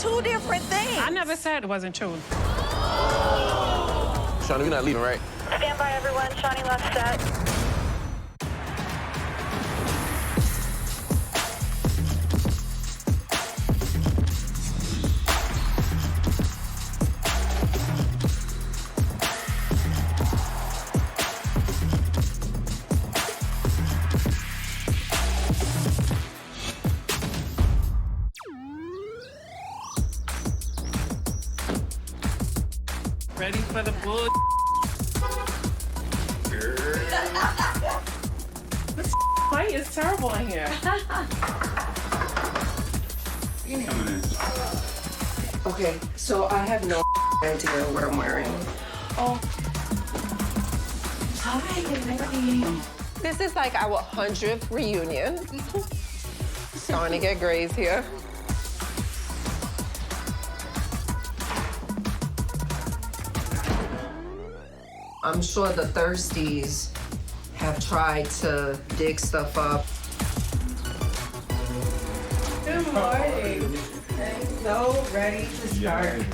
two different things. I never said it wasn't true. Shawnee, you're not leaving, right? Stand by, everyone. Shawnee left set. Ready for the bull? This fight is terrible in here. Okay, so I have no idea what I'm wearing. Oh. Hi, everybody. This is like our 100th reunion. Starting to get grays here. I'm sure the thirsties have tried to dig stuff up. Good morning. So ready to start.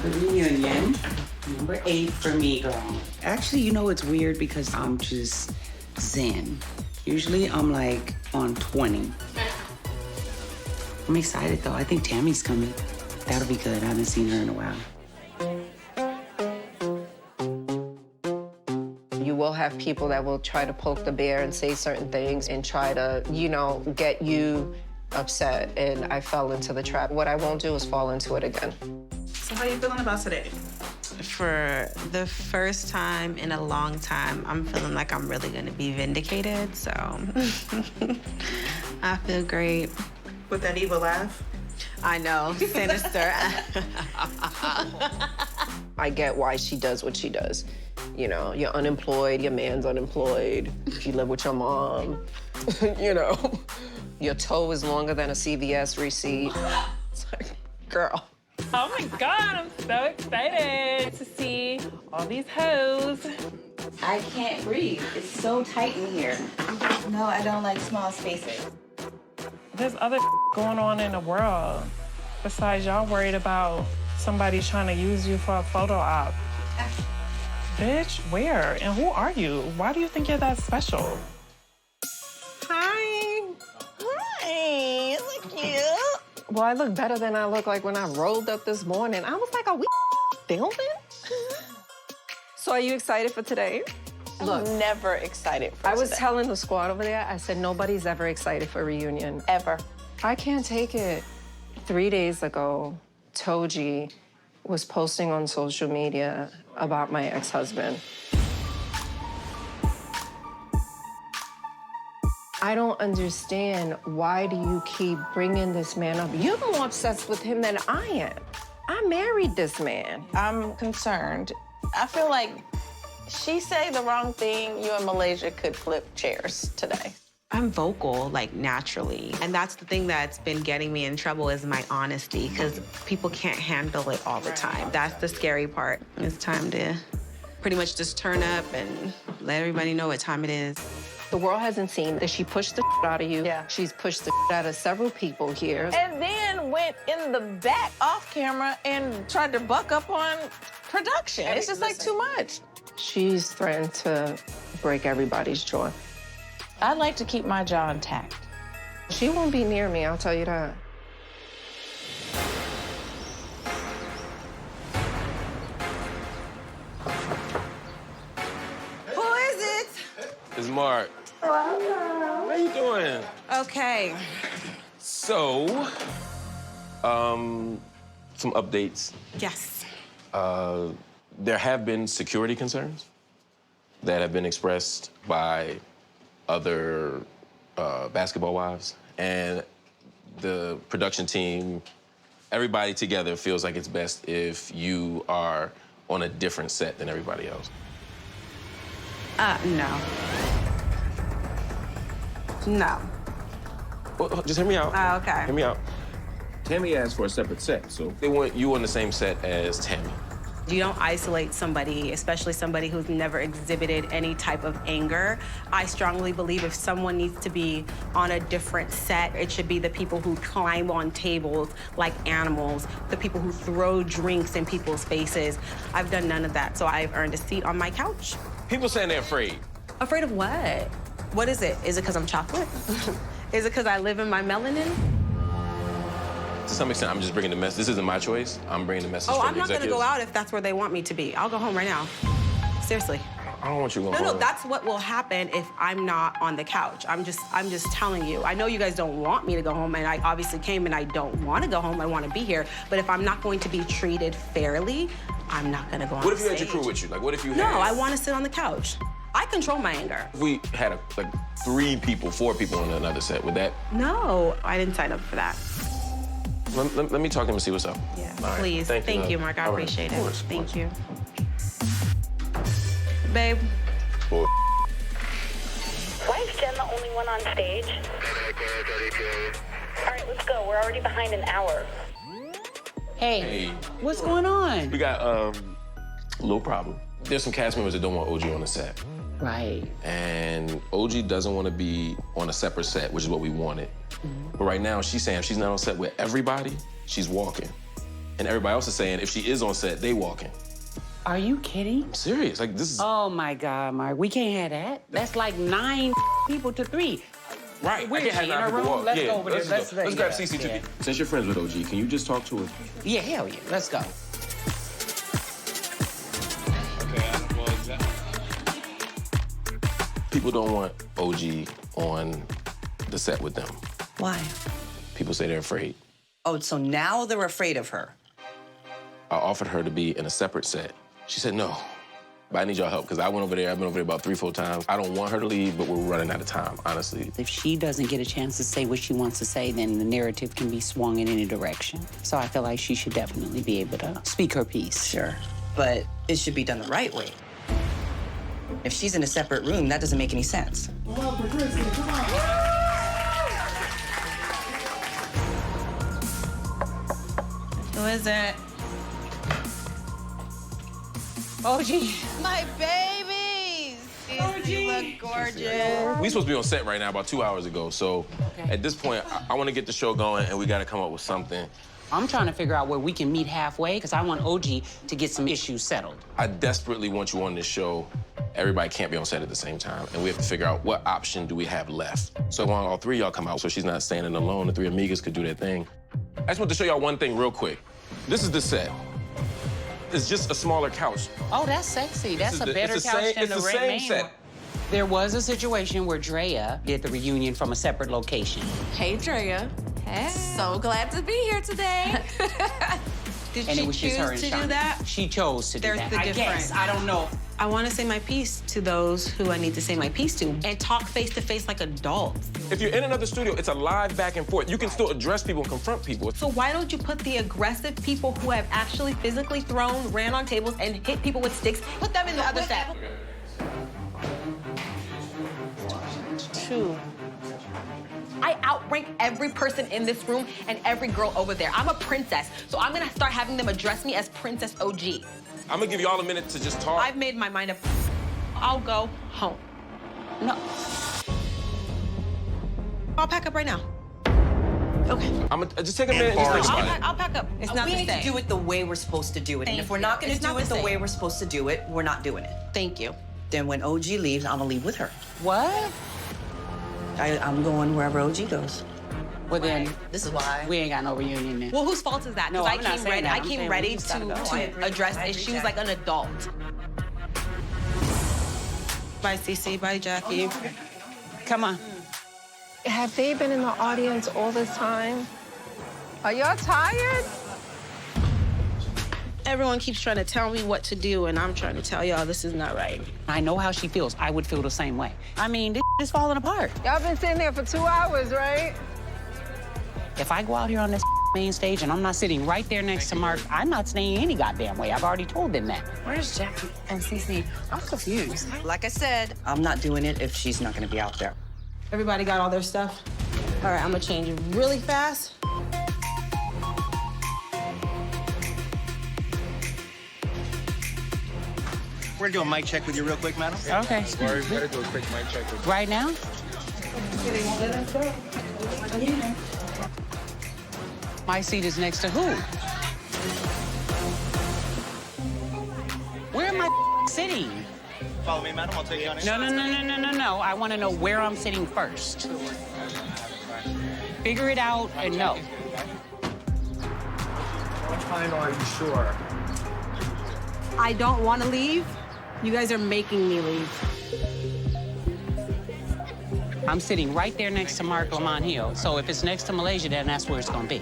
The reunion, number 8 for me, girl. Actually, you know, it's weird because I'm just zen. Usually I'm like on 20. I'm excited though. I think Tammy's coming. That'll be good. I haven't seen her in a while. You will have people that will try to poke the bear and say certain things and try to, you know, get you upset. And I fell into the trap. What I won't do is fall into it again. So how are you feeling about today? For the first time in a long time, I'm feeling like I'm really gonna be vindicated, so I feel great. With that evil laugh? I know, sinister. I get why she does what she does. You know, you're unemployed, your man's unemployed, you live with your mom, you know, your toe is longer than a CVS receipt. It's like, girl. Oh my God, I'm so excited to see all these hoes. I can't breathe. It's so tight in here. No, I don't like small spaces. There's other going on in the world besides y'all worried about somebody trying to use you for a photo op. Bitch, where? And who are you? Why do you think you're that special? Hi. Hi, you look cute. Well, I look better than I look like when I rolled up this morning. I was like, are we filming? So are you excited for today? Look, I'm never excited for I was today. telling the squad over there, I said, nobody's ever excited for a reunion. Ever. I can't take it. 3 days ago, Toji was posting on social media about my ex-husband. I don't understand, why do you keep bringing this man up? You're more obsessed with him than I am. I married this man. I'm concerned. I feel like she say the wrong thing, you and Malaysia could flip chairs today. I'm vocal, like, naturally. And that's the thing that's been getting me in trouble is my honesty, because people can't handle it all the time. That's the scary part. It's time to pretty much just turn up and let everybody know what time it is. The world hasn't seen that she pushed the out of you. Yeah. She's pushed the out of several people here. And then went in the back off camera and tried to buck up on production. It's just like too much. She's threatened to break everybody's jaw. I'd like to keep my jaw intact. She won't be near me, I'll tell you that. Who is it? It's Mark. How you doing? Okay. So, some updates. Yes. There have been security concerns that have been expressed by other basketball wives. And the production team, everybody together feels like it's best if you are on a different set than everybody else. No. No. Well, just hear me out. Okay. Hear me out. Tammy asked for a separate set, so They want you on the same set as Tammy. You don't isolate somebody, especially somebody who's never exhibited any type of anger. I strongly believe if someone needs to be on a different set, it should be the people who climb on tables like animals, the people who throw drinks in people's faces. I've done none of that, so I've earned a seat on my couch. People saying they're afraid. Afraid of what? What is it? Is it because I'm chocolate? Is it because I live in my melanin? To some extent, I'm just bringing the message. This isn't my choice. I'm bringing the message Oh, from I'm the not gonna executives. go out if that's where they want me to be. I'll go home right now. Seriously. I don't want you going No, home. that's what will happen if I'm not on the couch. I'm just telling you. I know you guys don't want me to go home, and I obviously came and I don't want to go home. I want to be here. But if I'm not going to be treated fairly, I'm not gonna go on What if you had stage. your crew with you? Like, what if you had... No, I want to sit on the couch. I control my anger. If we had like 3 people, 4 people on another set, would that... No, I didn't sign up for that. Let me talk to him and see what's up. Yeah, All right. please. Thank you, Mark. I All right. appreciate Of it. course, of Thank course. you. Babe. Why is Jen the only one on stage? All right, let's go. We're already behind an hour. Hey, what's going on? We got a little problem. There's some cast members that don't want OG on the set. Right. And OG doesn't want to be on a separate set, which is what we wanted. But right now, she's saying if she's not on set with everybody, she's walking. And everybody else is saying if she is on set, they walking. Are you kidding? I'm serious. Like, this is... Oh, my God, Mark. We can't have that. That's like 9 people to 3. Right. Where I is can't she, have in her 9 people room? walk. Let's Yeah, go over there. Let's grab yeah, CCTV. yeah. Since you're friends with OG, can you just talk to her? Yeah, hell yeah. Let's go. People don't want OG on the set with them. Why? People say they're afraid. Oh, so now they're afraid of her. I offered her to be in a separate set. She said no, but I need y'all help because I went over there. I've been over there about 3, 4 times. I don't want her to leave, but we're running out of time, honestly. If she doesn't get a chance to say what she wants to say, then the narrative can be swung in any direction. So I feel like she should definitely be able to speak her piece. Sure. But it should be done the right way. If she's in a separate room, that doesn't make any sense. Who is it? OG. My babies. You look gorgeous. We supposed to be on set right now about 2 hours ago. So at this point, I want to get the show going and we got to come up with something. I'm trying to figure out where we can meet halfway because I want OG to get some issues settled. I desperately want you on this show. Everybody can't be on set at the same time. And we have to figure out what option do we have left. So I want all 3 of y'all come out so she's not standing alone. The 3 amigas could do their thing. I just want to show y'all one thing real quick. This is the set. It's just a smaller couch. Oh, that's sexy. That's a better it's the couch same, than it's the the Red same Man. set. There was a situation where Drea did the reunion from a separate location. Hey, Drea. Hey. So glad to be here today. Did And she it was just her choose and to do Shauna. that? She chose to There's do that. the I guess. difference. I don't know. I want to say my piece to those who I need to say my piece to and talk face to face like adults. If you're in another studio, it's a live back and forth. You can still address people and confront people. So why don't you put the aggressive people who have actually physically thrown, ran on tables, and hit people with sticks, put them in the other set? 2. I outrank every person in this room and every girl over there. I'm a princess, so I'm gonna start having them address me as Princess OG. I'm gonna give you all a minute to just talk. I've made my mind up. I'll go home. No. I'll pack up right now. Okay. I'm gonna just take a minute and just think about it. I'll pack up. It's not we to need stay. to do it the way we're supposed to do it. Thank And if we're you. not going to It's do not it the the way same. we're supposed to do it, we're not doing it. Thank you. Then when OG leaves, I'm going to leave with her. What? I'm going wherever OG goes. Well, then, This is why. we ain't got no reunion then. Well, whose fault is that? No, Because I'm not saying that. I I'm came saying ready we just gotta go. I to agree. address I agree, issues Jack. like an adult. Bye, Cece. Bye, Jackie. Come on. Have they been in the audience all this time? Are y'all tired? Everyone keeps trying to tell me what to do, and I'm trying to tell y'all this is not right. I know how she feels. I would feel the same way. I mean, this is falling apart. Y'all been sitting there for 2 hours, right? If I go out here on this main stage and I'm not sitting right there next to Mark, I'm not staying any goddamn way. I've already told them that. Where's Jackie and Cece? I'm confused. Like I said, I'm not doing it if she's not going to be out there. Everybody got all their stuff? All right, I'm gonna change it really fast. We're gonna do a mic check with you real quick, madam. Okay. Sorry, better do a quick mic check with you. Right now? My seat is next to who? Where am I sitting? Follow me, madam. I'll take you on in. No. I want to know where I'm sitting first. Figure it out and know. What time are you sure? I don't want to leave. You guys are making me leave. I'm sitting right there next to Mark Lamont Hill. So if it's next to Malaysia, then that's where it's going to be.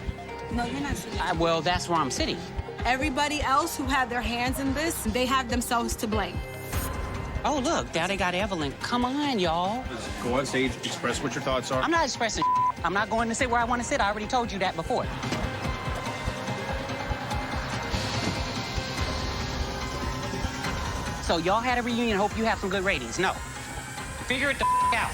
No, you're not sitting. Well, that's where I'm sitting. Everybody else who had their hands in this, they have themselves to blame. Oh, look, now they got Evelyn. Come on, y'all. Go on stage, express what your thoughts are. I'm not expressing. I'm not going to sit where I want to sit. I already told you that before. So y'all had a reunion. Hope you have some good ratings. No. Figure it the out.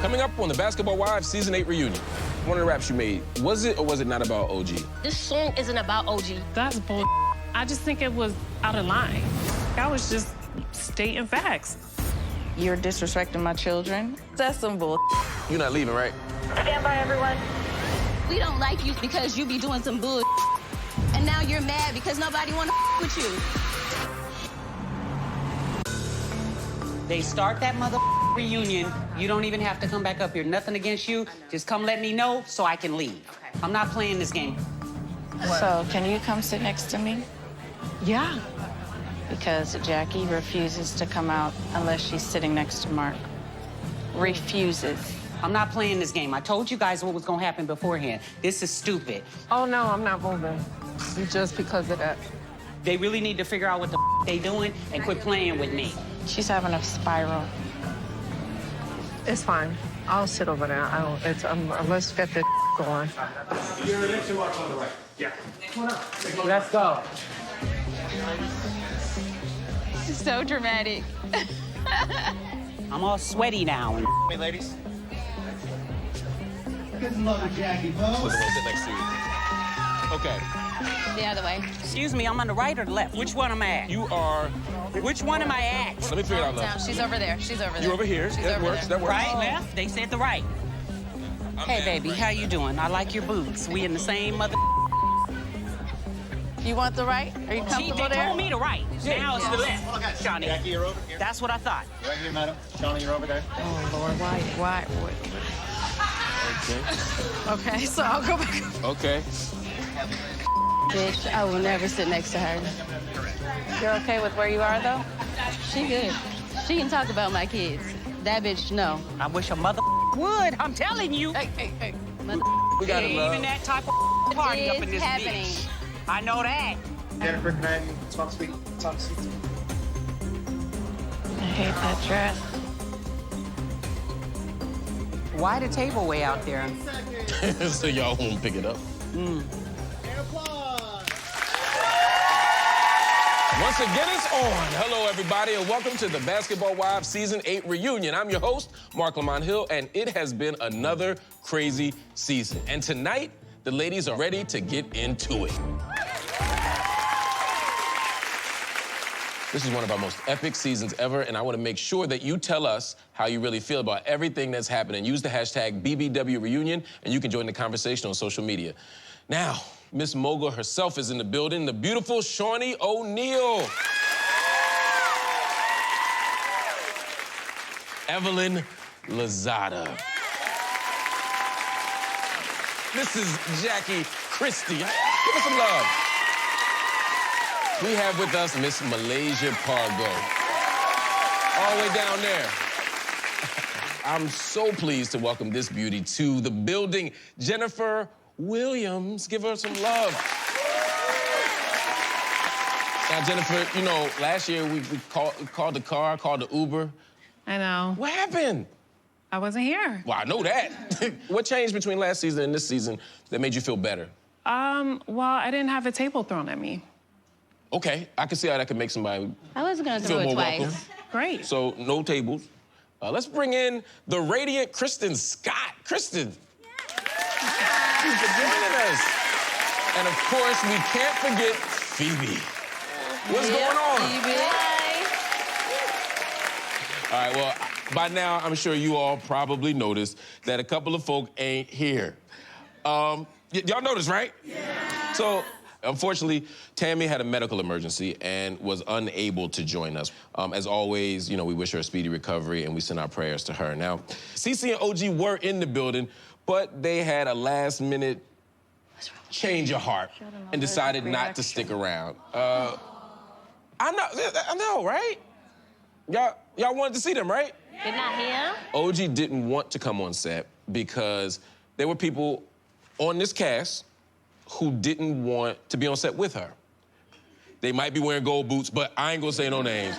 Coming up on the Basketball Wives Season 8 reunion. One of the raps you made, was it or was it not about OG? This song isn't about OG. That's bull. I just think it was out of line. I was just stating facts. You're disrespecting my children. That's some bull. You're not leaving, right? Stand by, everyone. We don't like you because you be doing some bull. And now you're mad because nobody want to with you. They start that mother reunion. You don't even have to come back up here. Nothing against you. Just come let me know so I can leave. I'm not playing this game. So, can you come sit next to me? Yeah. Because Jackie refuses to come out unless she's sitting next to Mark. Refuses. I'm not playing this game. I told you guys what was gonna happen beforehand. This is stupid. Oh, no, I'm not moving. Just because of that. They really need to figure out what the they doing and quit playing with me. She's having a spiral. It's fine. I'll sit over there. Let's get this going. You're next to Mark on the right. Yeah. Let's go. So dramatic. I'm all sweaty now. Hey, ladies. Sit next to you. Okay. The other way. Excuse me, I'm on the right or the left? Which one am I at? You are. Which one am I at? Let me figure it out, love. She's over there. She's over there. You're over here. She's That over works. there. That works. Right, left? They said the right. Hey, baby, how you doing? I like your boots. We in the same mother. You want the right? Are you They comfortable there? told me the right. Now it's the left. Johnny. Jackie, you're over here. That's what I thought. Right here, madam. Johnny, you're over there. Oh, Lord, why? Okay. Okay, so I'll go back. Okay. Bitch, I will never sit next to her. You're okay with where you are, though? She good. She can talk about my kids. That bitch, no. I wish a mother would. I'm telling you. Hey. We got it, Ain't love. even that type of party up in this happening. bitch. I know that. Jennifer, can I talk sweet? Talk sweet. I hate that dress. Why the table way out there? So y'all won't pick it up. Once again, it's on. Hello, everybody, and welcome to the Basketball Wives Season 8 reunion. I'm your host, Mark Lamont Hill, and it has been another crazy season. And tonight, the ladies are ready to get into it. This is one of our most epic seasons ever, and I want to make sure that you tell us how you really feel about everything that's happening. Use the hashtag BBWReunion, and you can join the conversation on social media. Now, Miss Mogul herself is in the building, the beautiful Shawnee O'Neal. Evelyn Lozada. This is Jackie Christie. Give us some love. We have with us Miss Malaysia Pargo. All the way down there. I'm so pleased to welcome this beauty to the building, Jennifer Williams. Give her some love. Now, Jennifer, you know, last year we called the car, called the Uber. I know. What happened? I wasn't here. Well, I know that. What changed between last season and this season that made you feel better? Well, I didn't have a table thrown at me. Okay, I can see how that could make somebody I was gonna feel throw it more twice. welcome. Great. So, no tables. Let's bring in the radiant Kristen Scott. Kristen. Thank you for joining us. And of course, we can't forget Phoebe. What's going on? All right, well, by now, I'm sure you all probably noticed that a couple of folk ain't here. Y'all noticed, right? Yeah. So, unfortunately, Tammy had a medical emergency and was unable to join us. As always, you know, we wish her a speedy recovery and we send our prayers to her. Now, CC and OG were in the building, but they had a last-minute change of heart and decided not to stick around. I know, right? Y'all wanted to see them, right? They're not here? OG didn't want to come on set because there were people on this cast who didn't want to be on set with her. They might be wearing gold boots, but I ain't gonna say no names.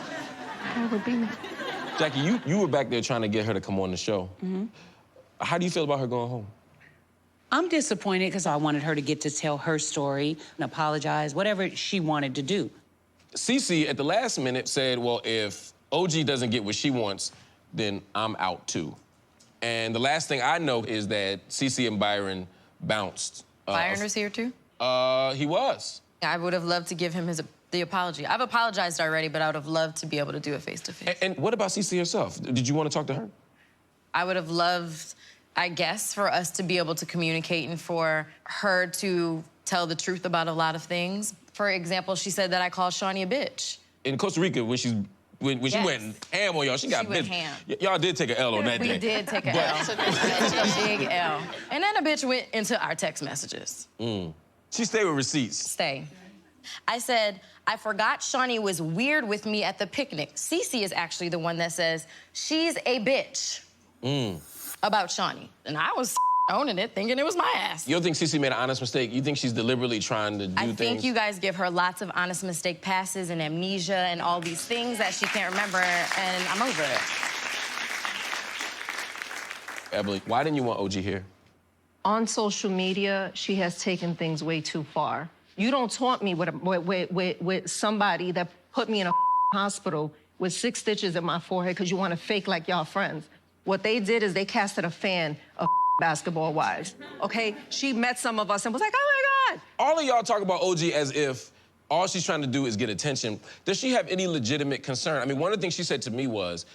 That would be me. Jackie, you were back there trying to get her to come on the show. Mm-hmm. How do you feel about her going home? I'm disappointed because I wanted her to get to tell her story and apologize, whatever she wanted to do. Cece, at the last minute, said, well, if OG doesn't get what she wants, then I'm out too. And the last thing I know is that Cece and Byron bounced. Byron was here too? He was. I would have loved to give him the apology. I've apologized already, but I would have loved to be able to do it face-to-face. And what about Cece herself? Did you want to talk to her? I would have loved, I guess, for us to be able to communicate and for her to tell the truth about a lot of things. For example, she said that I called Shawnee a bitch. In Costa Rica, when she went ham on y'all, she got went bitch. ham. Y'all did take an L on that day. We did take an L. Took a big L. And then a bitch went into our text messages. She stayed with receipts. Stay. I said, I forgot Shawnee was weird with me at the picnic. Cece is actually the one that says, she's a bitch about Shawnee. And I was owning it, thinking it was my ass. You don't think Cece made an honest mistake? You think she's deliberately trying to do things? I think you guys give her lots of honest mistake passes and amnesia and all these things that she can't remember, and I'm over it. Emily, why didn't you want OG here? On social media, she has taken things way too far. You don't taunt me with somebody that put me in a hospital with 6 stitches in my forehead because you want to fake like y'all friends. What they did is they casted a fan of Basketball Wives, okay? She met some of us and was like, oh my God. All of y'all talk about OG as if all she's trying to do is get attention. Does she have any legitimate concern? I mean, one of the things she said to me was,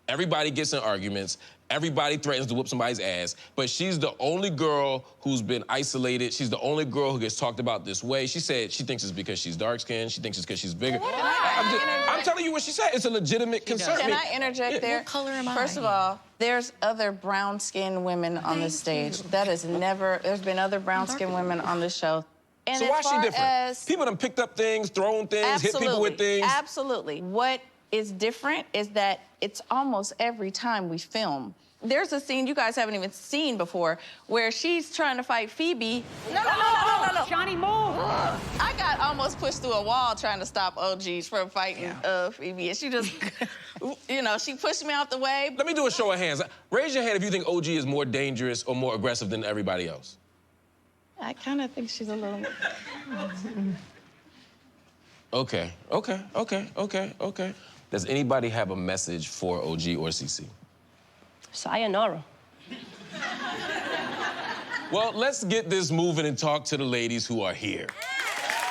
everybody gets in arguments, everybody threatens to whoop somebody's ass, but she's the only girl who's been isolated. She's the only girl who gets talked about this way. She said she thinks it's because she's dark-skinned. She thinks it's because she's bigger. I'm telling you what she said. It's a legitimate concern. Can I interject there? What color am I? First of all, there's other brown-skinned women on this stage. That is never, there's been other brown-skinned women on this show. And so why is she different? People done picked up things, thrown things, hit people with things. Absolutely. What is different is that it's almost every time we film. There's a scene you guys haven't even seen before where she's trying to fight Phoebe. No. Shawnee, move! I got almost pushed through a wall trying to stop OG from fighting Phoebe, and she just, you know, she pushed me out the way. Let me do a show of hands. Raise your hand if you think OG is more dangerous or more aggressive than everybody else. I kind of think she's a little... Okay. Does anybody have a message for OG or CC? Sayonara. Well, let's get this moving and talk to the ladies who are here.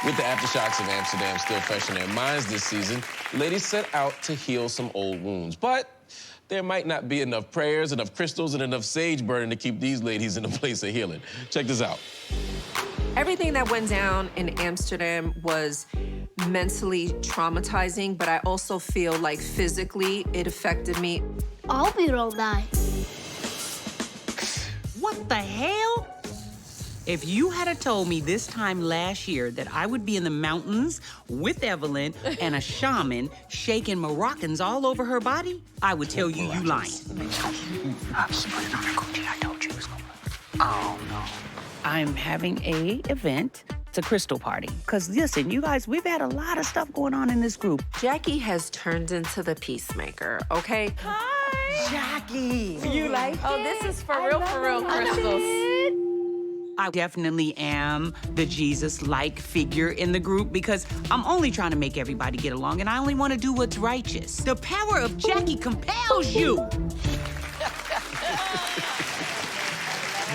With the aftershocks of Amsterdam still fresh in their minds this season, ladies set out to heal some old wounds. But there might not be enough prayers, enough crystals, and enough sage burning to keep these ladies in a place of healing. Check this out. Everything that went down in Amsterdam was mentally traumatizing, but I also feel like physically it affected me. I'll be wrong, die. What the hell? If you had told me this time last year that I would be in the mountains with Evelyn and a shaman shaking Moroccans all over her body, I would tell you lying. I told you it was gonna... Oh, no. I'm having a event. It's a crystal party. Because listen, you guys, we've had a lot of stuff going on in this group. Jackie has turned into the peacemaker, okay? Hi! Jackie! You like Oh, this is for real, Crystals. I definitely am the Jesus-like figure in the group because I'm only trying to make everybody get along and I only want to do what's righteous. The power of Jackie compels you.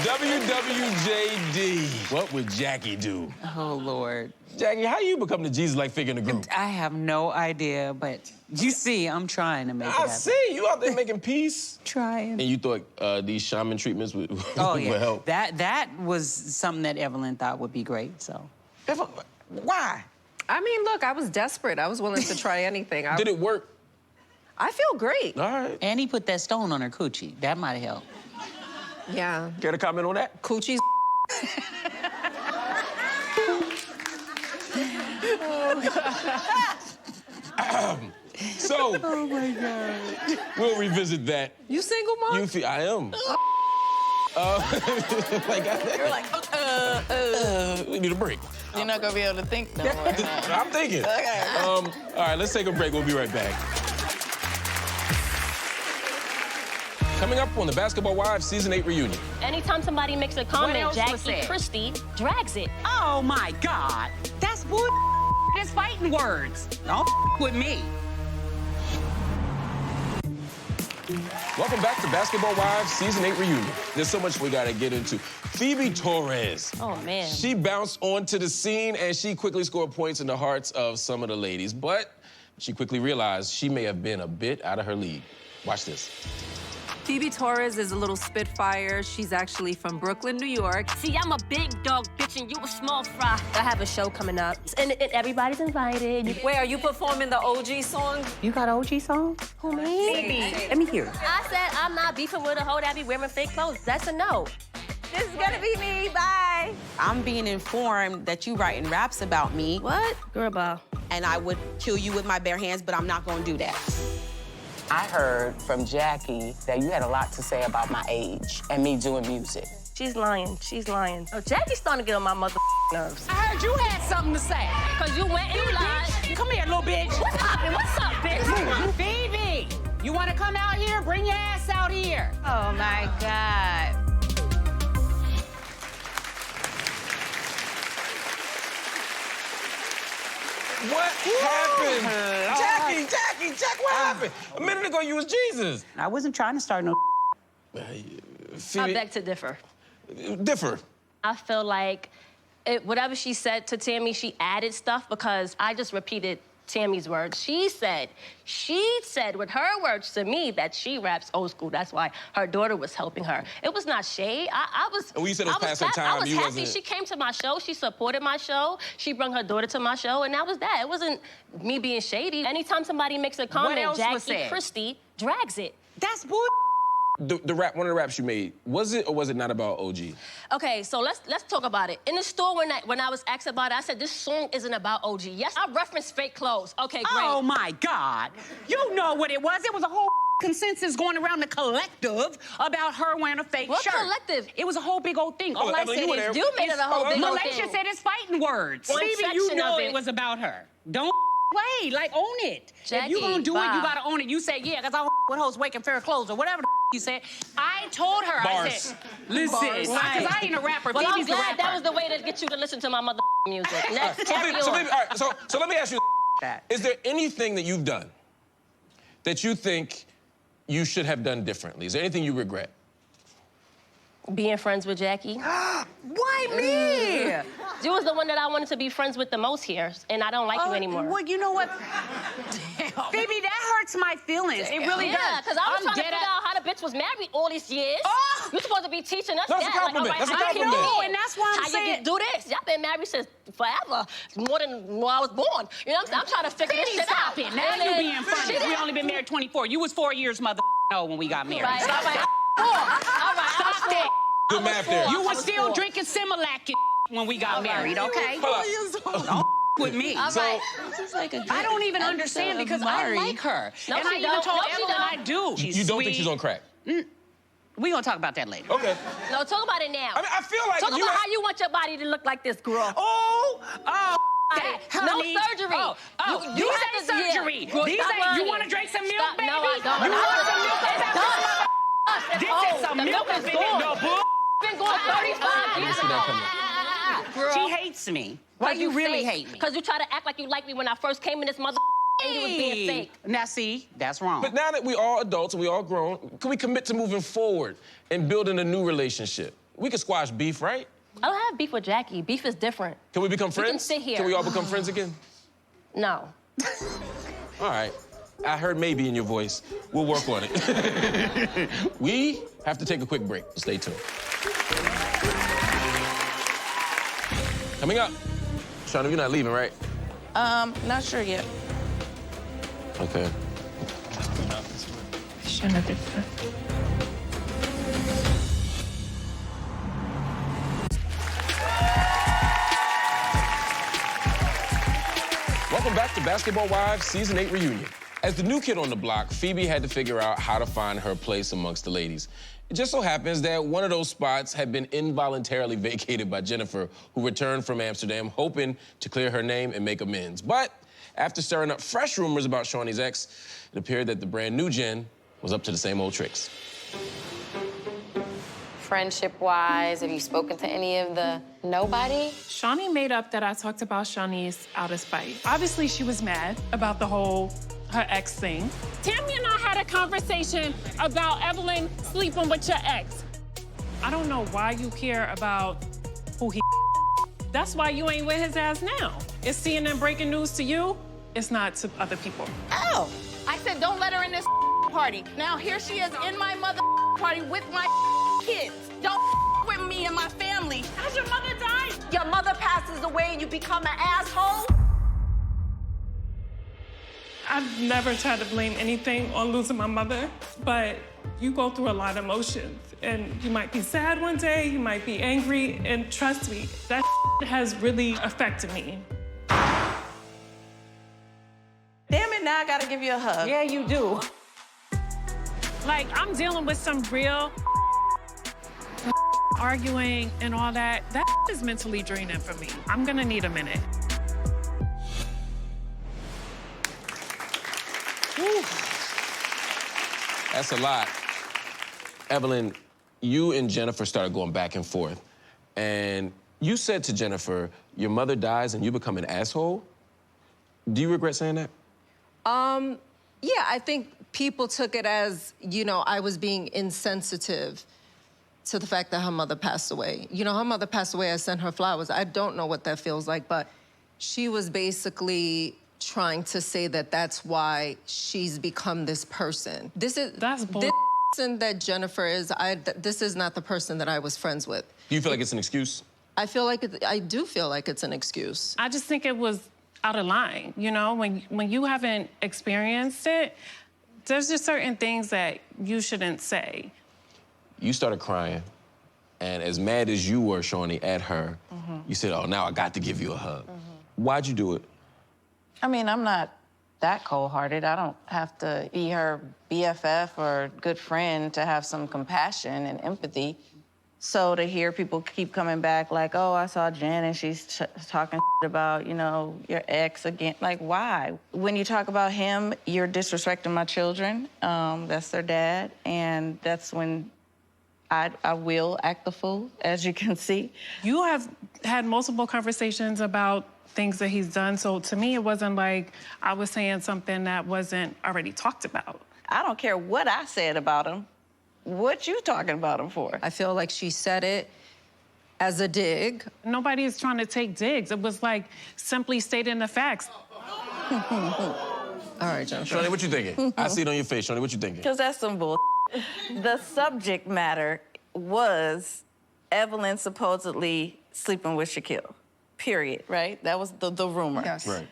WWJD. What would Jackie do? Oh, Lord. Jackie, how you become the Jesus-like figure in the group? I have no idea, but you see, I'm trying to make it I happen. see. You out there making peace. Trying. And you thought these shaman treatments would, Oh, would yeah. help? That was something that Evelyn thought would be great, so. Why? I mean, look, I was desperate. I was willing to try anything. Did it work? I feel great. All right. And he put that stone on her coochie. That might have helped. Yeah. Care to comment on that? Coochie's. So, oh my God. We'll revisit that. You single, Mom? I am. You're like, we need a break. you're not gonna be able to think no more. I'm thinking. Okay. All right, let's take a break. We'll be right back. Coming up on the Basketball Wives Season 8 reunion. Anytime somebody makes a comment, else was Jackie said? Christie drags it. Oh my God. That's bull. That's fighting words. Don't with me. Welcome back to Basketball Wives Season 8 reunion. There's so much we gotta get into. Phoebe Torres. Oh, man. She bounced onto the scene and she quickly scored points in the hearts of some of the ladies, but she quickly realized she may have been a bit out of her league. Watch this. Phoebe Torres is a little spitfire. She's actually from Brooklyn, New York. See, I'm a big dog, bitch, and you a small fry. I have a show coming up, and everybody's invited. Wait, are you performing the OG song? You got OG song? Who, me? Let me hear it. I said I'm not beefing with a hoe that be wearing fake clothes. That's a no. This is gonna be me. Bye. I'm being informed that you writing raps about me. What? Girl, bye. And I would kill you with my bare hands, but I'm not gonna do that. I heard from Jackie that you had a lot to say about my age and me doing music. She's lying. She's lying. Oh, Jackie's starting to get on my mother nerves. I heard you had something to say. Cause you went and you lied. Come here, little bitch. What's poppin'? What's up, bitch? Phoebe, you want to come out here? Bring your ass out here. Oh my God. What happened? Jackie, what happened? A minute ago, you was Jesus. I wasn't trying to start no. Phoebe, I beg to differ. Differ. I feel like whatever she said to Tammy, she added stuff because I just repeated Tammy's words. She said with her words to me that she raps old school. That's why her daughter was helping her. It was not shade. I was. And when you said it was past her time, I was you happy. wasn't. She came to my show. She supported my show. She brought her daughter to my show, and that was that. It wasn't me being shady. Anytime somebody makes a comment, else was Jackie said? Christie drags it. That's bull. The rap, one of the raps you made, was it or was it not about OG? Okay, so let's talk about it. In the store when I was asked about it, I said this song isn't about OG. Yes, I referenced fake clothes. Okay, great. Oh my God. You know what it was. It was a whole consensus going around the collective about her wearing a fake What shirt. collective? It was a whole big old thing. All I Evelyn, said you were is there. You made it a whole big old Malaysia thing. said it's fighting words. One Phoebe, you section know of it it. was about her. Don't play, like own it. If Jackie, you gonna do it, you bye. gotta own it. You say, yeah, because I don't with hoes waking fair clothes or whatever the you said. I told her, I Bars. said, listen, because I ain't a rapper, Well, I'm Phoebe's the glad rapper. that was the way to get you to listen to my mother music. Next, carry on. So let me ask you, that. is there anything that you've done that you think you should have done differently? Is there anything you regret? Being friends with Jackie. Why me? You was the one that I wanted to be friends with the most here, and I don't like you anymore. Well, you know what? Phoebe, that hurts my feelings. It really does. Yeah, because I was I'm trying to dead figure out how the bitch was married all these years. Oh! You're supposed to be teaching us That's a that. compliment. Like, all right, That's a how you compliment. do it? And that's why I'm how saying- you do this. Y'all been married since forever, more than when I was born. You know what I'm saying? I'm trying to figure this Phoebe, shit stop out. it. Now And you then being funny. she We did- only been married 24. You was 4 years mother old when we got married. Right. Stop All right. it. All right. Stop that. Good math there. You I was was still 4. drinking Similac when we got married, okay? Hold Don't with me. All right. I don't even understand because I like her. No, and she I even don't. told No, she Evelyn don't. I do. You don't think she's on crack? We gonna talk about that later. Okay. No, talk about it now. I mean, I feel like Talk you about how you want your body to look like this, girl. Oh, That, honey. no surgery. These ain't surgery. These ain't. You want to drink some milk, baby? No, I don't. You want some milk? It's done. It's This old. is some The milk milk is is in it. gone. No, boo. Been going 35 years. see that coming. Girl. She hates me. Why you really hate me? Because you try to act like you liked me when I first came in this mother and you was being fake. Now see, that's wrong. But now that we all adults and we all grown, can we commit to moving forward and building a new relationship? We can squash beef, right? I don't have beef with Jackie. Beef is different. Can we become We friends? can sit here. Can we all become friends again? No. All right. I heard maybe in your voice. We'll work on it. We have to take a quick break. Stay tuned. Coming up. Shauna, you're not leaving, right? Not sure yet. Okay. Shouldn't have did that. Welcome back to Basketball Wives Season 8 reunion. As the new kid on the block, Phoebe had to figure out how to find her place amongst the ladies. It just so happens that one of those spots had been involuntarily vacated by Jennifer, who returned from Amsterdam hoping to clear her name and make amends. But after stirring up fresh rumors about Shaunie's ex, it appeared that the brand new Jen was up to the same old tricks. Friendship-wise, have you spoken to any of the nobody? Shaunie made up that I talked about Shawnee's out of spite. Obviously, she was mad about the whole her ex thing. Tammy and I had a conversation about Evelyn sleeping with your ex. I don't know why you care about who he. That's why you ain't with his ass now. Is CNN breaking news to you? It's not to other people. Oh, I said don't let her in this party. Now here she is in my mother party with my kids. Don't with me and my family. Has your mother died? Your mother passes away and you become an asshole? I've never tried to blame anything on losing my mother, but you go through a lot of emotions. And you might be sad one day, you might be angry, and trust me, that has really affected me. Damn it, now I gotta give you a hug. Yeah, you do. Like, I'm dealing with some real arguing and all that. That is mentally draining for me. I'm gonna need a minute. Whew. That's a lot. Evelyn, you and Jennifer started going back and forth. And you said to Jennifer, your mother dies and you become an asshole. Do you regret saying that? Yeah, I think people took it as, you know, I was being insensitive to the fact that her mother passed away. You know, her mother passed away, I sent her flowers. I don't know what that feels like, but she was basically trying to say that that's why she's become this person. That's bull. This person that Jennifer is, this is not the person that I was friends with. Do you feel like it's an excuse? I feel like I do feel like it's an excuse. I just think it was out of line, you know? When you haven't experienced it, there's just certain things that you shouldn't say. You started crying, and as mad as you were, Shaunie, at her, you said, oh, now I got to give you a hug. Why'd you do it? I mean, I'm not that cold-hearted. I don't have to be her BFF or good friend to have some compassion and empathy. So to hear people keep coming back like, oh, I saw Jen and she's talking about, you know, your ex again. Like, why? When you talk about him, you're disrespecting my children. That's their dad. And that's when I will act the fool, as you can see. You have had multiple conversations about things that he's done. So to me, it wasn't like I was saying something that wasn't already talked about. I don't care what I said about him. What you talking about him for? I feel like she said it as a dig. Nobody is trying to take digs. It was like simply stating the facts. All right, Jennifer. Shaunie, what you thinking? I see it on your face. Shaunie, what you thinking? Because that's some bull. The subject matter was Evelyn supposedly sleeping with Shaquille. Period, right? That was the rumor. Yes. Right.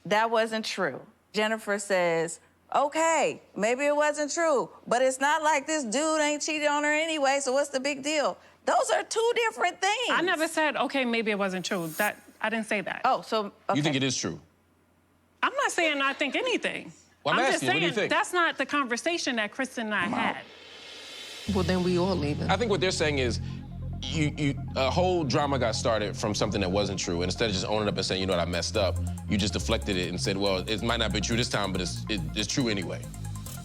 That wasn't true. Jennifer says, okay, maybe it wasn't true, but it's not like this dude ain't cheated on her anyway, so what's the big deal? Those are two different things. I never said, okay, maybe it wasn't true. I didn't say that. Oh, so, okay. You think it is true? I'm not saying I think anything. Well, I'm just asking you, what do saying you think? that's not the conversation that Kristen and I had. Well, then we all leave it. I think what they're saying is a whole drama got started from something that wasn't true. And instead of just owning up and saying, you know what, I messed up, you just deflected it and said, well, it might not be true this time, but it's true anyway.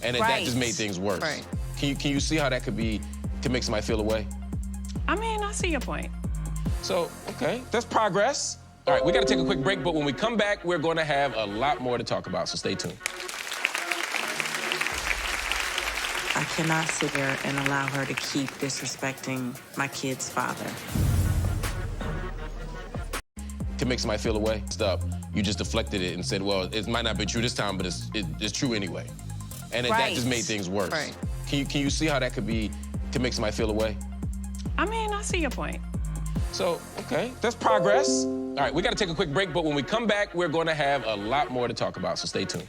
And that just made things worse. Right. Can you see how that could make somebody feel away? I mean, I see your point. So, okay, that's progress. All right, we gotta take a quick break, but when we come back, we're gonna have a lot more to talk about, so stay tuned. I cannot sit there and allow her to keep disrespecting my kid's father. To make somebody feel away, stop. You just deflected it and said, well, it might not be true this time, but it's true anyway. And that just made things worse. Right. Can you see how that could make somebody feel away? I mean, I see your point. So, okay, that's progress. All right, we gotta take a quick break, but when we come back, we're gonna have a lot more to talk about, so stay tuned.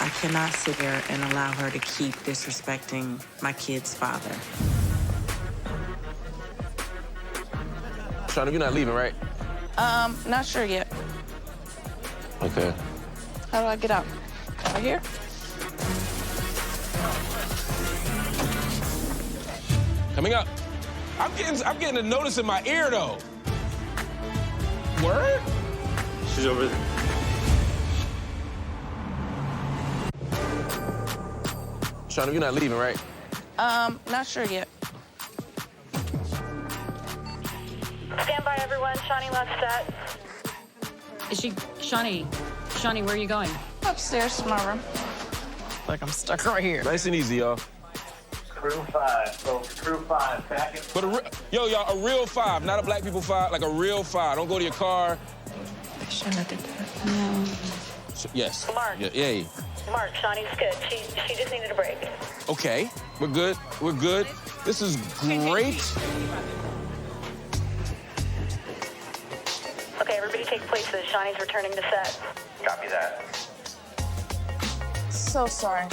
I cannot sit there and allow her to keep disrespecting my kid's father. Shauna, you're not leaving, right? Not sure yet. Okay. How do I get out? Right here? Coming up. I'm getting a notice in my ear, though. Word? She's over there. Shauna, you're not leaving, right? Not sure yet. Stand by, everyone. Shawnee left set. Is she, Shawnee, where are you going? Upstairs to my room. Like I'm stuck right here. Nice and easy, y'all. Crew 5, so crew 5, back in. But a real 5, not a black people 5, like a real 5. Don't go to your car. I shouldn't have did that. No. Yes. Mark. Yeah. Mark, Shawnee's good. She just needed a break. Okay, we're good. We're good. This is great. Okay, everybody take places. Shawnee's returning to set. Copy that. So sorry.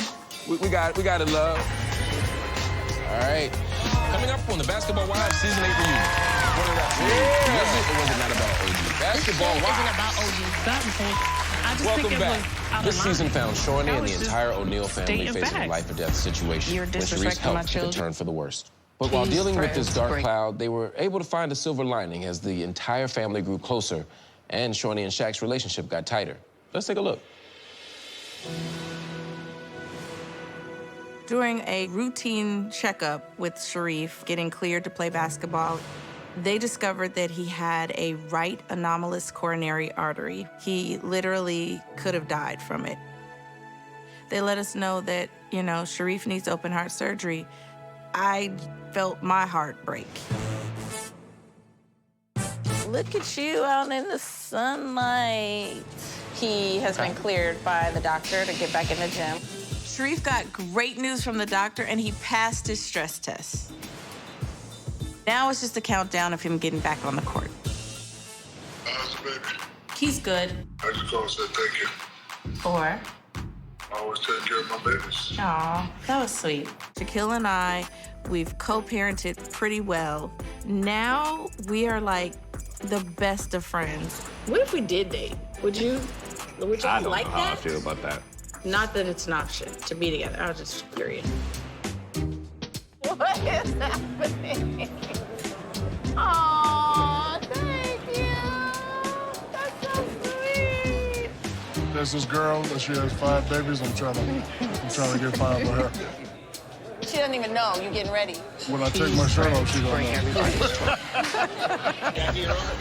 We got it, love. All right. Coming up on the Basketball Wives Season 8 reunion. What did that was it or was it not about OG? Basketball Wives. Isn't about OG. I just Welcome think it back. was out of This line. season found Shawnee and the was just entire O'Neal family stating facing a facts. life or death situation You're when disrespecting Sharice my helped take a children. turn for the worst. But while Please, dealing with this friends, dark break. cloud, they were able to find a silver lining as the entire family grew closer and Shawnee and Shaq's relationship got tighter. Let's take a look. During a routine checkup with Sharif, getting cleared to play basketball, they discovered that he had a right anomalous coronary artery. He literally could have died from it. They let us know that, Sharif needs open heart surgery. I felt my heart break. Look at you out in the sunlight. He has been cleared by the doctor to get back in the gym. Sharif got great news from the doctor, and he passed his stress test. Now it's just a countdown of him getting back on the court. How's the baby? He's good. I just called and said thank you. For? I always take care of my babies. Aw, that was sweet. Shaquille and I, we've co-parented pretty well. Now we are like the best of friends. What if we did date? Would you I don't like know how I that? feel about that. Not that it's an option to be together. I was just curious. What is happening? Aw, thank you. That's so sweet. There's this girl that she has 5 babies. I'm trying to get 5 with her. She doesn't even know you getting ready. When I take my shirt off, she don't know.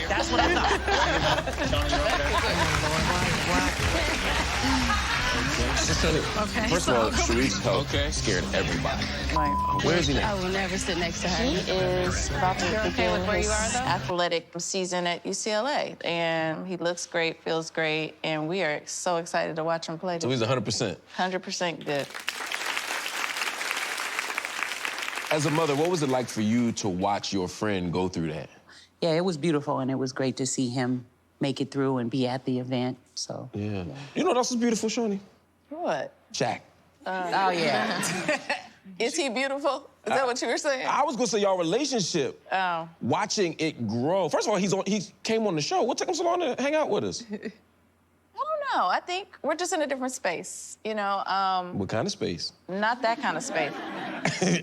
That's what I Okay. First of all, Sharif's health scared everybody. Where is he now? I will never sit next to her. He is about to begin his athletic season at UCLA. And he looks great, feels great, and we are so excited to watch him play. So he's 100%. 100% good. As a mother, what was it like for you to watch your friend go through that? Yeah, it was beautiful, and it was great to see him make it through and be at the event, so. Yeah. You know what else is beautiful, Shawnee? What? Shaq. Oh, yeah. Is he beautiful? Is that what you were saying? I was gonna say y'all relationship. Oh. Watching it grow. First of all, he came on the show. What took him so long to hang out with us? I don't know. I think we're just in a different space, What kind of space? Not that kind of space.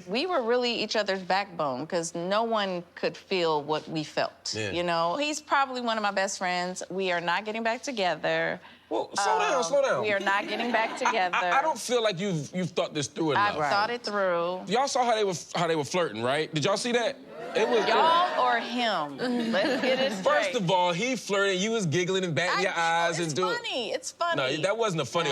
We were really each other's backbone because no one could feel what we felt. Yeah. He's probably one of my best friends. We are not getting back together. Well, slow down. We are not getting back together. I don't feel like you've thought this through enough. I've thought it through. Y'all saw how they were flirting, right? Did y'all see that? It was Y'all or him? Let's get it straight. First of all, he flirted. You was giggling and batting your eyes and doing. It's funny. It's funny. No, that wasn't a funny.